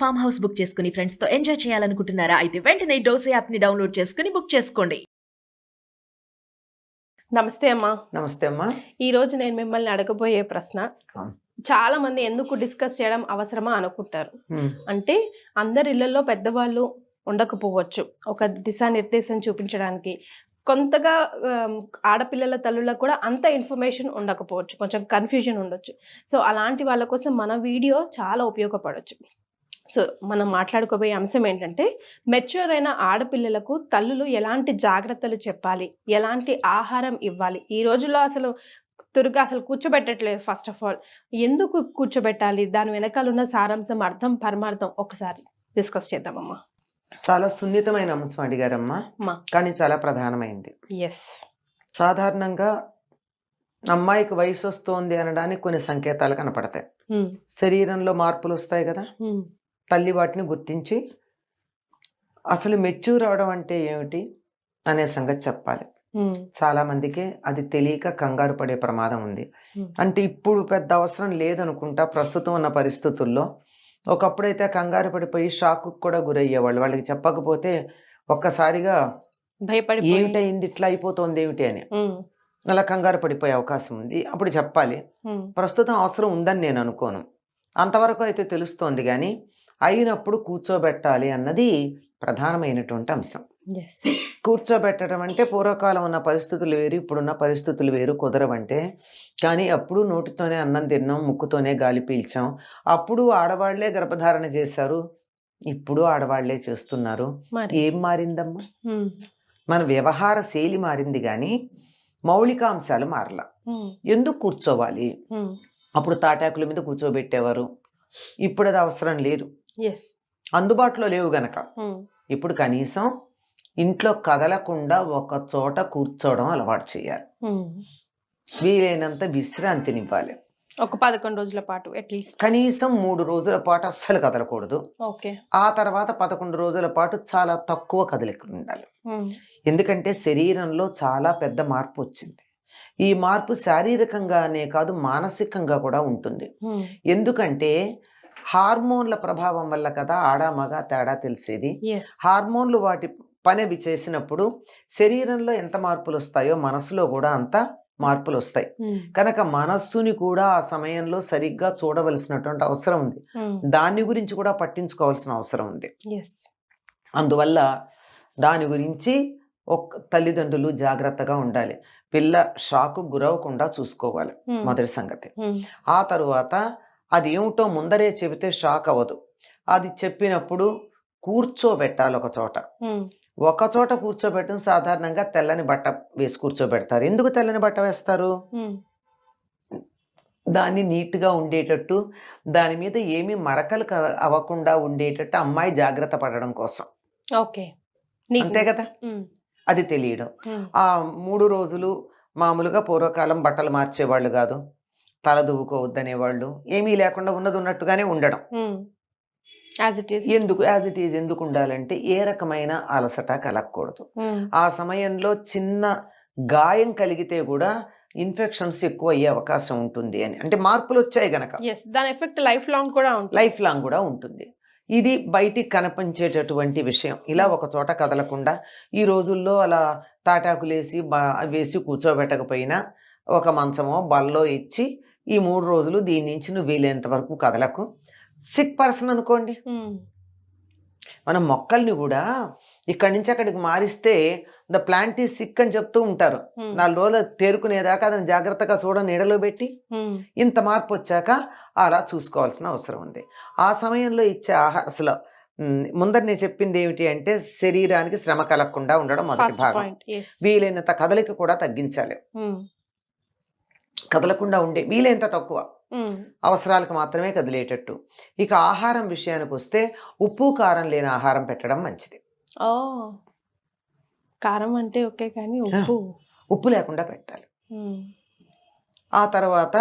Farm house book చేసుకుని friends తో enjoy చేయాలనుకుంటున్నారా? అయితే వెంటనే డోసే యాప్ ని డౌన్లోడ్ చేసుకుని బుక్ చేసుకోండి. నమస్తే అమ్మా. నమస్తే అమ్మా. ఈరోజు నేను మిమ్మల్ని అడగబోయే ప్రశ్న, చాలా మంది ఎందుకు డిస్కస్ చేయడం అవసరమా అనుకుంటారు. అంటే అందరి ఇళ్లలో పెద్దవాళ్ళు ఉండకపోవచ్చు, ఒక దిశానిర్దేశం చూపించడానికి. కొంతగా ఆడపిల్లల తల్లులకు కూడా అంత ఇన్ఫర్మేషన్ ఉండకపోవచ్చు, కొంచెం కన్ఫ్యూజన్ ఉండొచ్చు. సో అలాంటి వాళ్ళ కోసం మన వీడియో చాలా ఉపయోగపడవచ్చు. సో మనం మాట్లాడుకోబోయే అంశం ఏంటంటే, మెచ్యూర్ అయిన ఆడపిల్లలకు తల్లులు ఎలాంటి జాగ్రత్తలు చెప్పాలి, ఎలాంటి ఆహారం ఇవ్వాలి. ఈ రోజుల్లో అసలు తురుగా అసలు కూర్చోబెట్టట్లేదు. ఫస్ట్ ఆఫ్ ఆల్ ఎందుకు కూర్చోబెట్టాలి, దాని వెనకాల ఉన్న సారాంశం, అర్థం, పరమార్థం ఒకసారి డిస్కస్ చేద్దామమ్మా. చాలా సున్నితమైన అంశం అడిగారమ్మా, కానీ చాలా ప్రధానమైంది. ఎస్, సాధారణంగా అమ్మాయికి వయసు వస్తోంది అనడానికి కొన్ని సంకేతాలు కనపడతాయి. శరీరంలో మార్పులు వస్తాయి కదా, తల్లి వాటిని గుర్తించి అసలు మెచ్యూర్ అవడం అంటే ఏమిటి అనే సంగతి చెప్పాలి. చాలా మందికి అది తెలియక కంగారు పడే ప్రమాదం ఉంది. అంటే ఇప్పుడు పెద్ద అవసరం లేదనుకుంటా ప్రస్తుతం ఉన్న పరిస్థితుల్లో. ఒకప్పుడైతే కంగారు పడిపోయి షాక్ కూడా గురయ్యేవాళ్ళు. వాళ్ళకి చెప్పకపోతే ఒక్కసారిగా భయపడి ఏమిటైంది, ఇట్లా అయిపోతుంది ఏమిటి అని అలా కంగారు పడిపోయే అవకాశం ఉంది. అప్పుడు చెప్పాలి. ప్రస్తుతం అవసరం ఉందని నేను అనుకోను. అంతవరకు అయితే తెలుస్తోంది, కానీ అయినప్పుడు కూర్చోబెట్టాలి అన్నది ప్రధానమైనటువంటి అంశం. కూర్చోబెట్టడం అంటే పూర్వకాలం ఉన్న పరిస్థితులు వేరు, ఇప్పుడున్న పరిస్థితులు వేరు. కుదరవంటే కానీ అప్పుడు నోటితోనే అన్నం తిన్నాం, ముక్కుతోనే గాలి పీల్చాం. అప్పుడు ఆడవాళ్లే గర్భధారణ చేశారు, ఇప్పుడు ఆడవాళ్లే చేస్తున్నారు. ఏం మారిందమ్మా? మన వ్యవహార శైలి మారింది, కానీ మౌలికాంశాలు మారలా. ఎందుకు కూర్చోవాలి? అప్పుడు తాటాకుల మీద కూర్చోబెట్టేవారు, ఇప్పుడు అది అవసరం లేదు, అందుబాటులో లేవు గనక. ఇప్పుడు కనీసం ఇంట్లో కదలకుండా ఒక చోట కూర్చోవడం అలవాటు చేయాలి. వీలైనంత విశ్రాంతినివ్వాలి. ఒక 11 రోజుల పాటు అట్లీస్ట్, కనీసం 3 రోజుల పాటు అస్సలు కదలకూడదు. ఆ తర్వాత 11 రోజుల పాటు చాలా తక్కువ కదలిక ఉండాలి. ఎందుకంటే శరీరంలో చాలా పెద్ద మార్పు వచ్చింది. ఈ మార్పు శారీరకంగానే కాదు, మానసికంగా కూడా ఉంటుంది. ఎందుకంటే హార్మోన్ల ప్రభావం వల్ల కదా ఆడ మగ తేడా తెలిసేది. హార్మోన్లు వాటి పని అవి చేసినప్పుడు శరీరంలో ఎంత మార్పులు వస్తాయో మనసులో కూడా అంత మార్పులు వస్తాయి. కనుక మనస్సుని కూడా ఆ సమయంలో సరిగ్గా చూడవలసినటువంటి అవసరం ఉంది. దాని గురించి కూడా పట్టించుకోవాల్సిన అవసరం ఉంది. అందువల్ల దాని గురించి తల్లిదండ్రులు జాగ్రత్తగా ఉండాలి. పిల్ల షాకు గురవకుండా చూసుకోవాలి, మొదటి సంగతి. ఆ తరువాత అది ఏమిటో ముందరే చెబితే షాక్ అవ్వదు. అది చెప్పినప్పుడు కూర్చోబెట్టాలి ఒక చోట. ఒక చోట కూర్చోబెట్టడం సాధారణంగా తెల్లని బట్ట వేసి కూర్చోబెడతారు. ఎందుకు తెల్లని బట్ట వేస్తారు? దాన్ని నీట్గా ఉండేటట్టు, దాని మీద ఏమీ మరకలు అవ్వకుండా ఉండేటట్టు అమ్మాయి జాగ్రత్త పడడం కోసం. అంతే కదా, అది తెలియడం. ఆ 3 రోజులు మామూలుగా పూర్వకాలం బట్టలు మార్చేవాళ్ళు కాదు, తల దువ్వుకోవద్దనేవాళ్ళు, ఏమీ లేకుండా ఉన్నది ఉన్నట్టుగానే ఉండడం. ఎందుకు యాజ్ ఇట్ ఈజ్ ఎందుకు ఉండాలంటే ఏ రకమైన అలసట కలగకూడదు. ఆ సమయంలో చిన్న గాయం కలిగితే కూడా ఇన్ఫెక్షన్స్ ఎక్కువ అయ్యే అవకాశం ఉంటుంది అని. అంటే మార్పులు వచ్చాయి గనక దాని ఎఫెక్ట్ లైఫ్ లాంగ్ కూడా ఉంటుంది. ఇది బయటికి కనిపించేటటువంటి విషయం. ఇలా ఒక చోట కదలకుండా ఈ రోజుల్లో అలా తాటాకులేసి వేసి కూర్చోబెట్టకపోయినా ఒక మంచమో బల్లో ఇచ్చి ఈ 3 రోజులు దీని నుంచి నువ్వు వీలైనంత వరకు కదలకు. సిక్ పర్సన్ అనుకోండి, మనం మొక్కల్ని కూడా ఇక్కడి నుంచి అక్కడికి మారిస్తే ద ప్లాంట్ ఈజ్ సిక్ అని చెప్తూ ఉంటారు. 4 రోజులు తేరుకునేదాకా అతను జాగ్రత్తగా చూడని నీడలో పెట్టి, ఇంత మార్పు వచ్చాక అలా చూసుకోవాల్సిన అవసరం ఉంది. ఆ సమయంలో ఇచ్చే అసలు ముందర నేను చెప్పింది ఏమిటి అంటే, శరీరానికి శ్రమ కలగకుండా ఉండడం మొదటి భాగం. వీలైనంత కదలిక కూడా తగ్గించాలి. కదలకుండా ఉండే వీలైనంత తక్కువ, అవసరాలకు మాత్రమే కదిలేటట్టు. ఇక ఆహారం విషయానికి వస్తే ఉప్పు కారం లేని ఆహారం పెట్టడం మంచిది. కారం అంటే ఓకే, కానీ ఉప్పు లేకుండా పెట్టాలి. ఆ తర్వాత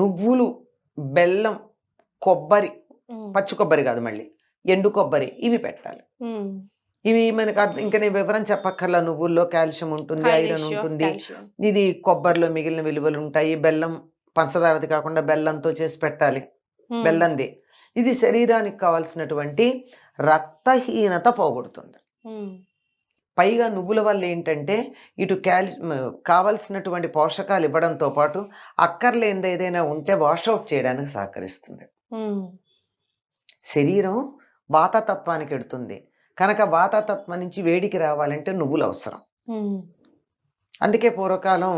నువ్వులు, బెల్లం, కొబ్బరి, పచ్చి కొబ్బరి కాదు మళ్ళీ ఎండు కొబ్బరి, ఇవి పెట్టాలి. ఇవి మనకు ఇంకా నేను వివరం చెప్పక్కర్లా. నువ్వుల్లో కాల్షియం ఉంటుంది, ఐరన్ ఉంటుంది. ఇది కొబ్బరిలో మిగిలిన విలువలు ఉంటాయి. బెల్లం పంచదారది కాకుండా బెల్లంతో చేసి పెట్టాలి, బెల్లంది. ఇది శరీరానికి కావాల్సినటువంటి రక్తహీనత పోగొడుతుంది. పైగా నువ్వుల వల్ల ఏంటంటే ఇటు కావలసినటువంటి పోషకాలు ఇవ్వడంతో పాటు అక్కర్లేనిది ఏదైనా ఉంటే వాషౌట్ చేయడానికి సహకరిస్తుంది. శరీరం వాతతత్వానికి ఎడుతుంది కనుక వాతతత్వం నుంచి వేడికి రావాలంటే నువ్వులు అవసరం. అందుకే పూర్వకాలం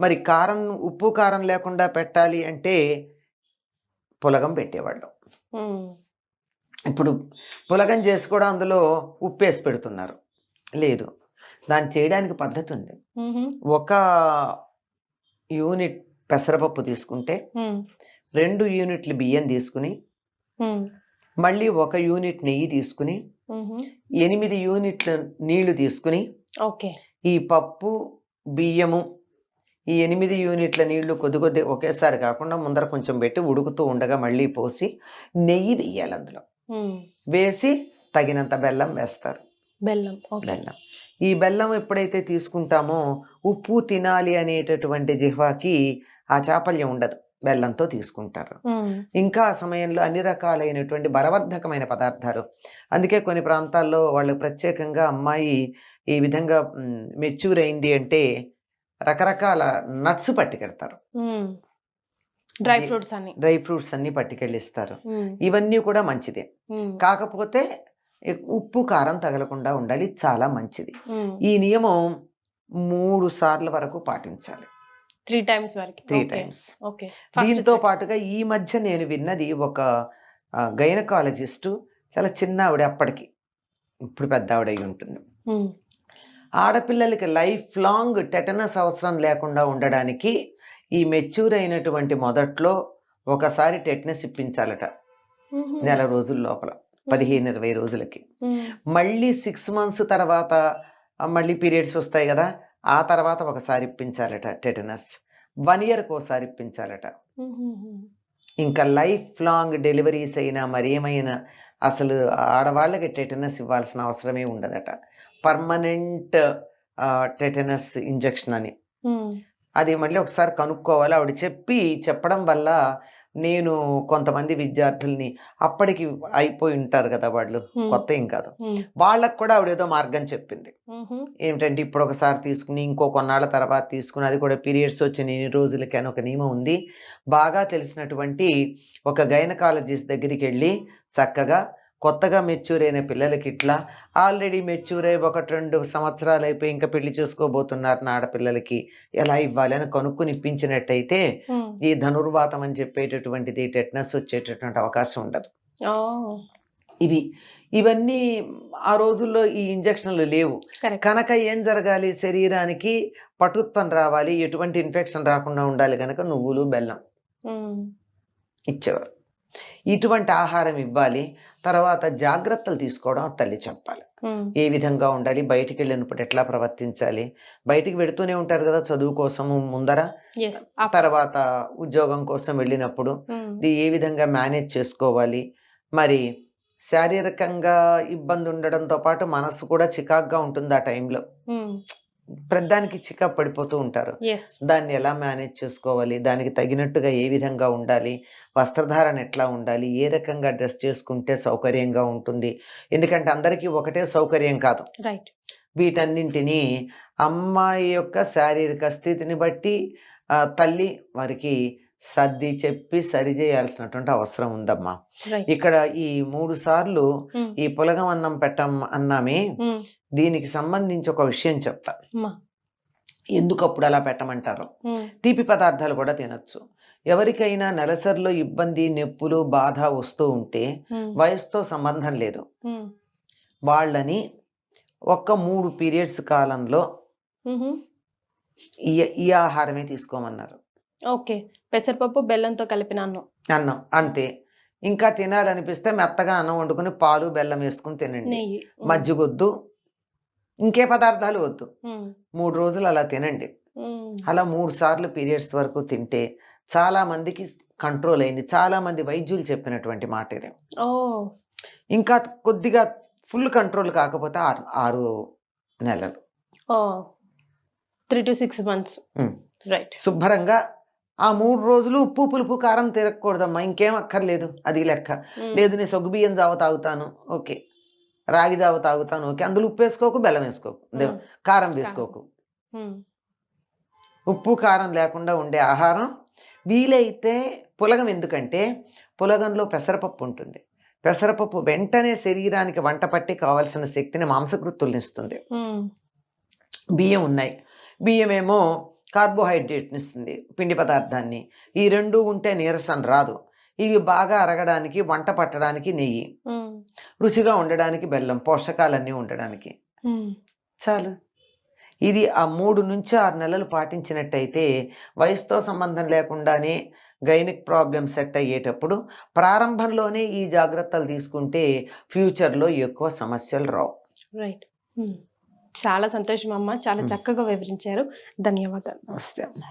మరి కారం ఉప్పు కారం లేకుండా పెట్టాలి అంటే పులగం పెట్టేవాళ్ళు. ఇప్పుడు పులగం చేసి కూడా అందులో ఉప్పు వేసి పెడుతున్నారు. లేదు, దాన్ని చేయడానికి పద్ధతి ఉంది. 1 యూనిట్ పెసరపప్పు తీసుకుంటే 2 యూనిట్లు బియ్యం తీసుకుని మళ్ళీ 1 యూనిట్ నెయ్యి తీసుకుని 8 యూనిట్ల నీళ్లు తీసుకుని ఈ పప్పు బియ్యము ఈ 8 యూనిట్ల నీళ్లు కొద్ది కొద్ది ఒకేసారి కాకుండా ముందర కొంచెం పెట్టి ఉడుకుతూ ఉండగా మళ్ళీ పోసి నెయ్యి వేయాలి. అందులో వేసి తగినంత బెల్లం వేస్తారు. బెల్లం. ఈ బెల్లం ఎప్పుడైతే తీసుకుంటామో ఉప్పు తినాలి అనేటటువంటి జిహ్వాకి ఆ చాపల్యం ఉండదు, బెల్లంతో తీసుకుంటారు. ఇంకా ఆ సమయంలో అన్ని రకాలైనటువంటి బలవర్ధకమైన పదార్థాలు, అందుకే కొన్ని ప్రాంతాల్లో వాళ్ళు ప్రత్యేకంగా అమ్మాయి ఈ విధంగా మెచ్యూర్ అయింది అంటే రకరకాల నట్స్ పట్టుకెడతారు, డ్రై ఫ్రూట్స్ అన్ని పట్టుకెళ్ళిస్తారు. ఇవన్నీ కూడా మంచిదే, కాకపోతే ఉప్పు కారం తగలకుండా ఉండాలి, చాలా మంచిది. ఈ నియమం 3 సార్లు వరకు పాటించాలి, 3 టైమ్స్. దీంతో పాటుగా ఈ మధ్య నేను విన్నది ఒక గైనకాలజిస్టు, చాలా చిన్న ఆవిడ, అప్పటికి ఇప్పుడు పెద్ద ఆవిడ అయి ఉంటుంది. ఆడపిల్లలకి లైఫ్ లాంగ్ టెటనస్ అవసరం లేకుండా ఉండడానికి ఈ మెచ్యూర్ అయినటువంటి మొదట్లో ఒకసారి టెటనస్ ఇప్పించాలట, 1 రోజుల లోపల, 15-20 రోజులకి. మళ్ళీ 6 months తర్వాత మళ్ళీ పీరియడ్స్ వస్తాయి కదా, ఆ తర్వాత ఒకసారి ఇప్పించాలట టెటనస్. 1 yearకి ఒకసారి ఇప్పించాలట. ఇంకా లైఫ్ లాంగ్ డెలివరీస్ అయినా మరేమైనా అసలు ఆడవాళ్ళకి టెటనస్ ఇవ్వాల్సిన అవసరమే ఉండదట. పర్మనెంట్ టెటనస్ ఇంజెక్షన్ అని, అది మళ్ళీ ఒకసారి కనుక్కోవాలి. ఆవిడ చెప్పడం వల్ల నేను కొంతమంది విద్యార్థుల్ని, అప్పటికి అయిపోయి ఉంటారు కదా వాళ్ళు, కొత్త ఏం కాదు, వాళ్ళకు కూడా ఆవిడ ఏదో మార్గం చెప్పింది. ఏమిటంటే ఇప్పుడు ఒకసారి తీసుకుని ఇంకో కొన్నాళ్ళ తర్వాత తీసుకుని, అది కూడా పీరియడ్స్ వచ్చిన 2 రోజులకి అని ఒక నియమం ఉంది. బాగా తెలిసినటువంటి ఒక గైనకాలజిస్ట్ దగ్గరికి వెళ్ళి చక్కగా కొత్తగా మెచ్యూర్ అయిన పిల్లలకి ఇట్లా, ఆల్రెడీ మెచ్యూర్ అయ్యి 1-2 సంవత్సరాలు అయిపోయి ఇంకా పెళ్లి చేసుకోబోతున్నారు నా ఆడపిల్లలకి ఎలా ఇవ్వాలి అని కనుక్కుని ఇప్పించినట్టయితే ఈ ధనుర్వాతం అని చెప్పేటటువంటిది టెటనస్ వచ్చేటటువంటి అవకాశం ఉండదు. ఇవన్నీ ఆ రోజుల్లో ఈ ఇంజక్షన్లు లేవు కనుక ఏం జరగాలి, శరీరానికి పటుత్వం రావాలి, ఎటువంటి ఇన్ఫెక్షన్ రాకుండా ఉండాలి కనుక నువ్వులు బెల్లం ఇచ్చేవారు. ఇటువంటి ఆహారం ఇవ్వాలి. తర్వాత జాగ్రత్తలు తీసుకోవడం తల్లి చెప్పాలి, ఏ విధంగా ఉండాలి, బయటికి వెళ్ళినప్పుడు ఎట్లా ప్రవర్తించాలి. బయటికి వెడుతూనే ఉంటారు కదా చదువు కోసము ముందర, తర్వాత ఉద్యోగం కోసం వెళ్ళినప్పుడు ఏ విధంగా మేనేజ్ చేసుకోవాలి. మరి శారీరకంగా ఇబ్బంది ఉండడంతో పాటు మనసు కూడా చికాగ్గా ఉంటుంది ఆ టైంలో, ప్రతిదానికి చికాకు పడిపోతూ ఉంటారు. దాన్ని ఎలా మేనేజ్ చేసుకోవాలి, దానికి తగినట్టుగా ఏ విధంగా ఉండాలి, వస్త్రధారణ ఎట్లా ఉండాలి, ఏ రకంగా డ్రెస్ చేసుకుంటే సౌకర్యంగా ఉంటుంది. ఎందుకంటే అందరికీ ఒకటే సౌకర్యం కాదు. వీటన్నింటినీ అమ్మాయి యొక్క శారీరక స్థితిని బట్టి తల్లి వారికి సర్ది చెప్పి సరిచేయాల్సినటువంటి అవసరం ఉందమ్మా. ఇక్కడ ఈ 3 సార్లు ఈ పులగం అన్నం అన్నామే, దీనికి సంబంధించి ఒక విషయం చెప్తా. ఎందుకు అప్పుడు అలా పెట్టమంటారు. తీపి పదార్థాలు కూడా తినొచ్చు. ఎవరికైనా నెలసరిలో ఇబ్బంది, నొప్పులు, బాధ వస్తూ ఉంటే వయసుతో సంబంధం లేదు, వాళ్ళని 3 పీరియడ్స్ కాలంలో ఈ ఆహారమే తీసుకోమన్నారు. పెసరపప్పు బెల్లంతో కలిపిన అన్నం అంతే. ఇంకా తినాలనిపిస్తే మెత్తగా అన్నం వండుకుని పాలు బెల్లం వేసుకుని తినండి, మజ్జిగొద్దు, ఇంకే పదార్థాలు వద్దు. 3 రోజులు అలా తినండి. అలా 3 సార్లు పీరియడ్స్ వరకు తింటే చాలా మందికి కంట్రోల్ అయింది. చాలా మంది వైద్యులు చెప్పినటువంటి మాట ఇది. ఇంకా కొద్దిగా ఫుల్ కంట్రోల్ కాకపోతే 6 నెలలు, 3 to 6 months. శుభ్రంగా ఆ 3 రోజులు ఉప్పు పులుపు కారం తిరగకూడదమ్మా, ఇంకేం అక్కర్లేదు, అది లెక్క. లేదు నేను సగ్గుబియ్యం జావ తాగుతాను, ఓకే, రాగి జావ తాగుతాను, ఓకే, అందులో ఉప్పు వేసుకోకు, బెల్లం వేసుకోకు, కారం వేసుకోకు. ఉప్పు కారం లేకుండా ఉండే ఆహారం. వీలైతే పులగం, ఎందుకంటే పులగంలో పెసరపప్పు ఉంటుంది. పెసరపప్పు వెంటనే శరీరానికి వంట పట్టి కావాల్సిన శక్తిని, మాంసకృత్తుల్ని ఇస్తుంది. బియ్యం ఉన్నాయి, బియ్యం ఏమో కార్బోహైడ్రేట్ని ఇస్తుంది, పిండి పదార్థాన్ని. ఈ రెండు ఉంటే నీరసం రాదు. ఇవి బాగా అరగడానికి, వంట పట్టడానికి నెయ్యి, రుచిగా ఉండడానికి బెల్లం, పోషకాలన్నీ ఉండడానికి చాలు. ఇది ఆ 3 నుంచి 6 నెలలు పాటించినట్టయితే వయసుతో సంబంధం లేకుండానే గైనిక్ ప్రాబ్లమ్ సెట్ అయ్యేటప్పుడు ప్రారంభంలోనే ఈ జాగ్రత్తలు తీసుకుంటే ఫ్యూచర్లో ఎక్కువ సమస్యలు రావు. రైట్. చాలా సంతోషం అమ్మ, చాలా చక్కగా వివరించారు. ధన్యవాదాలు. నమస్తే అమ్మ.